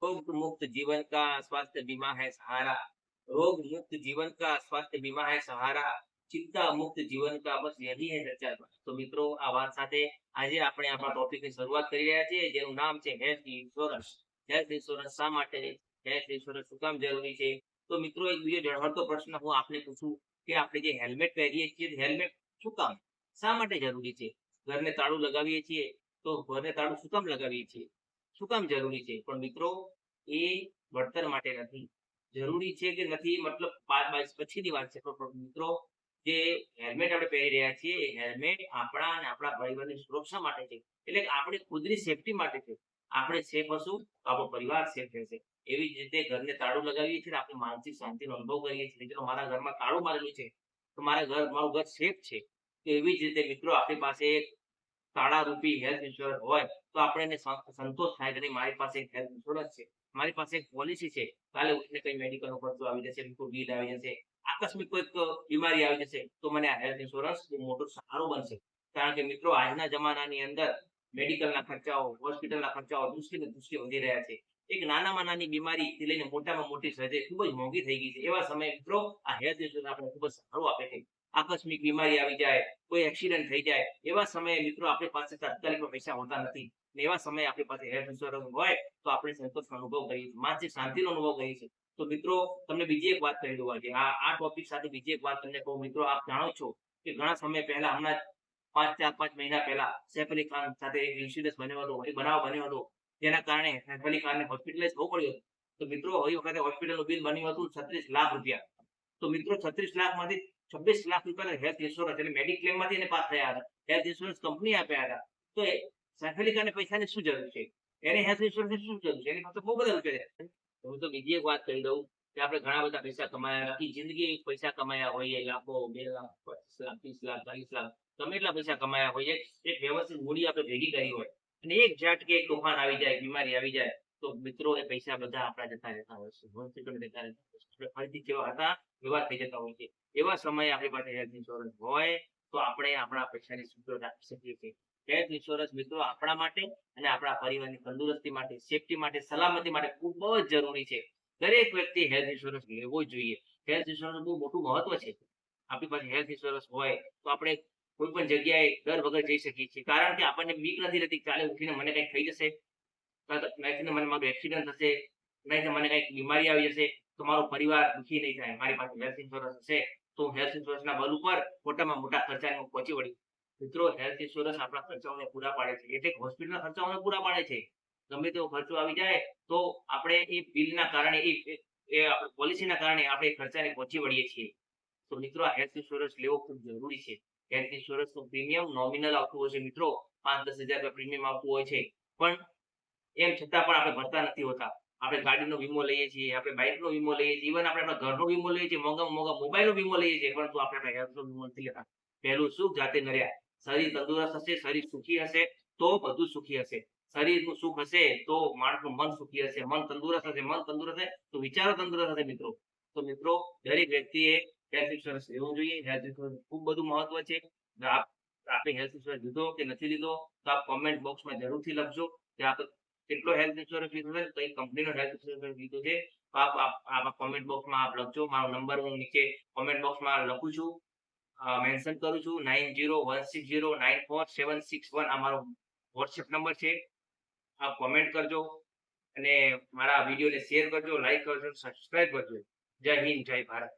रोग मुक्त जीवन का स्वास्थ्य बीमा है सहारा। रोग मुक्त जीवन का स्वास्थ्य बीमा है सहारा। ચિંતા મુક્ત જીવન કા બસ યહી હૈ સચ્ચા દ્વાર। તો મિત્રો આ વાત સાથે આજે આપણે આપણા ટોપિકની શરૂઆત કરી રહ્યા છીએ જેનું નામ છે હેલ્થ ઇન્સ્યોરન્સ। હેલ્થ ઇન્સ્યોરન્સ શા માટે છે? હેલ્થ ઇન્સ્યોરન્સ શું કામ જરૂરી છે? તો મિત્રો એક બીજો ઝળહળતો પ્રશ્ન હું આપને પૂછું કે આપણે જે હેલ્મેટ પહેરીએ છીએ હેલ્મેટ શું કામ શા માટે જરૂરી છે? ઘરને તાળું લગાવીએ છીએ તો ઘરને તાળું શું કામ લગાવીએ છીએ? શું કામ જરૂરી છે? પણ મિત્રો એ વળતર માટે નથી। જરૂરી છે કે નથી મતલબ પછીની વાત છે। પણ મિત્રો જે હેલ્મેટ આપણે પહેરી રહ્યા છીએ એ હેલ્મેટ આપણા અને આપણા પરિવારની સુરક્ષા માટે છે। એટલે કે આપણી ખુદની સેફટી માટે છે। આપણે સેફ હશું તો આપણો પરિવાર સેફ રહેશે। એવી જ રીતે ઘરને તાળું લગાવીએ છીએ આપણે માનસિક શાંતિનો અનુભવ કરીએ છીએ। ચલો મારા ઘરમાં તાળું મારેલું છે તો મારું ઘર સેફ છે। તો એવી જ રીતે મિત્રો આપણી પાસે તાળારૂપી હેલ્થ ઇન્સ્યોરન્સ હોય તો આપણે એને સંતોષ થાય કે નહીં મારી પાસે એક હેલ્થ ઇન્સ્યોરન્સ છે, મારી પાસે એક પોલિસી છે। કાલે ઉઠીને કઈ મેડિકલનો ખર્ચો આવી જશે, કોઈ બિલ આવી જશે, આકસ્મિક કોઈક બીમારી આવી જશે તો મને આ હેલ્થ ઇન્સ્યોરન્સ બહુ મોટો સહારો બનશે। કારણ કે મિત્રો આજના જમાનાની અંદર મેડિકલના ખર્ચાઓ, હોસ્પિટલના ખર્ચાઓ દૃષ્ટિ ને દૃષ્ટિ વધી રહ્યા છે। એક નાનામાં નાની બીમારીથી લઈને મોટામાં મોટી સર્જરી ખૂબ જ મોંઘી થઈ ગઈ છે। એવા સમયે મિત્રો આ હેલ્થ ઇન્સ્યોરન્સ આપણે ખૂબ જ સહારો આપે છે। આકસ્મિક બીમારી આવી જાય, કોઈ એક્સિડન્ટ થઈ જાય, એવા સમયે મિત્રો આપણી પાસે તાત્કાલિક પૈસા હોતા નથી। ને એવા સમયે આપણી પાસે હેલ્થ ઇન્સ્યોરન્સ હોય તો આપણે સંતોષનો અનુભવ કરીએ છીએ, માનસિક શાંતિનો અનુભવ કરીએ છીએ। તો મિત્રો તમને બીજી એક વાત કહી દઉં આજે આ ટોપિક સાથે બીજી એક વાત તમને કહું મિત્રો આપ જાણો છો કે ઘણા સમય પહેલા હમણાં જ 4-5 મહિના પહેલા સૈફ અલી ખાન સાથે એક ઇન્સિડન્સ બન્યો હતો, એક બનાવ બન્યો હતો। જેના કારણે સૈફ અલી ખાનને હોસ્પિટલાઇઝ થવું પડ્યું હતું। તો મિત્રો એ વખતે હોસ્પિટલનું બિલ બન્યું હતું 36 લાખ રૂપિયા। તો મિત્રો 36 લાખમાંથી 26 લાખ રૂપિયાના હેલ્થ ઇન્સ્યોરન્સ એટલે મેડિક્લેમમાંથી એને પાસ થયા હતા। હેલ્થ ઇન્સ્યોરન્સ કંપની આપ્યા હતા। તો એ સૈફ અલી ખાનને પૈસાની શું જરૂર છે? એને હેલ્થ ઇન્સ્યોરન્સની શું જરૂર છે? એની પાસે બહુ બધા રૂપિયા છે। હું તો બીજી એક વાત કહી દઉં કે આપણે ઘણા બધા પૈસા કમાયા, આખી જિંદગી પૈસા કમાયા હોઈએ, લાખો, 2 લાખ, 25 લાખ, 30 લાખ, 40 લાખ, ગમે એટલા પૈસા કમાયા હોઈએ, એક વ્યવસ્થિત મૂડી આપણે ભેગી કરી હોય અને એક ઝાટકે એક તોફાન આવી જાય, બીમારી આવી જાય, તો મિત્રો એ પૈસા બધા આપણા જતા રહેતા હોય છે, હોસ્પિટલ જતા રહેતા હોય છે, આપણે ફરીથી જેવા હતા એવા થઈ જતા હોય છે। એવા સમયે આપણી પાસે હેલ્થ ઇન્સ્યોરન્સ હોય તો આપણે આપણા પૈસાની સિક્યોર રાખી શકીએ છીએ। હેલ્થ ઇન્સ્યોરન્સ મિત્રો આપણા માટે અને આપણા પરિવારની તંદુરસ્તી માટે, સેફટી માટે, સલામતી માટે ખૂબ જ જરૂરી છે। દરેક વ્યક્તિએ હેલ્થ ઇન્સ્યોરન્સ લેવો જ જોઈએ। હેલ્થ ઇન્સ્યોરન્સનું બહુ મોટું મહત્વ છે। આપણી પાસે હેલ્થ ઇન્સ્યોરન્સ હોય તો આપણે કોઈ પણ જગ્યાએ ડર વગર જઈ શકીએ છીએ। કારણ કે આપણને બીક નથી રહેતી કાલે ઉઠીને મને કંઈક થઈ જશે, કાં તો નાઈટને મને મારું એક્સિડન્ટ થશે, નાઈટને મને કંઈક બીમારી આવી જશે તો મારો પરિવાર દુઃખી નહીં થાય। મારી પાસે હેલ્થ ઇન્સ્યોરન્સ હશે તો હું હેલ્થ ઇન્સ્યોરન્સના બલ ઉપર મોટામાં મોટા ખર્ચાને હું પહોંચી વળીશ। મિત્રો હેલ્થ ઇન્સ્યોરન્સ આપણા ખર્ચાઓને પૂરા પાડે છે, એટલે હોસ્પિટલના ખર્ચાઓને પૂરા પાડે છે। ગમે તેવો ખર્ચો આવી જાય તો આપણે એ બિલના કારણે એ પોલિસીના કારણે આપણે એ ખર્ચાને પહોંચી વળીએ છીએ। તો મિત્રો આ હેલ્થ ઇન્સ્યોરન્સ લેવો ખૂબ જરૂરી છે। હેલ્થ ઇન્સ્યોરન્સનું પ્રીમિયમ નોમિનલ આવતું હોય છે મિત્રો, 5-10 હજાર રૂપિયા પ્રીમિયમ આવતું હોય છે। પણ એમ છતાં પણ આપણે ભરતા નથી હોતા। આપણે ગાડીનો વીમો લઈએ છીએ, આપણે બાઈકનો વીમો લઈએ છીએ, ઇવન આપણે આપણા ઘરનો વીમો લઈએ છીએ, મોંઘામાં મોંઘા મોબાઈલનો વીમો લઈએ છીએ, પરંતુ આપણે આપણા હેલ્થનો વીમો નથી લેતા। પહેલું સુખ જાતે નર્યા। શરીર તંદુરસ્ત હશે, શરીર સુખી હશે તો બધું સુખી હશે। શરીરનું સુખ હશે તો માણસનું મન સુખી હશે, મન તંદુરસ્ત હશે, મન તંદુરસ્ત હશે તો વિચારો તંદુરસ્ત હશે મિત્રો। તો મિત્રો દરેક વ્યક્તિએ હેલ્થ ઇન્સ્યોરન્સ લેવું જોઈએ। હેલ્થ ઇન્સ્યોરન્સ ખૂબ બધું મહત્વ છે। આપણે હેલ્થ ઇન્સ્યોરન્સ લીધો કે નથી લીધો તો આપ કોમેન્ટ બોક્સમાં જરૂરથી લખજો કે આપ કેટલો હેલ્થ ઇન્સ્યોરન્સ લીધો છે, કઈ કંપનીનો હેલ્થ ઇન્સ્યોરન્સ લીધો છે, તો આપ કોમેન્ટ બોક્સમાં આપ લખજો। મારો નંબર હું નીચે કોમેન્ટ બોક્સમાં લખું છું, મેન્શન કરું છું 9016094761 આ મારો વોટ્સએપ નંબર છે। આપ કોમેન્ટ કરજો અને મારા વિડીયોને શેર કરજો, લાઈક કરજો, સબસ્ક્રાઇબ કરજો। જય હિન્દ, જય ભારત।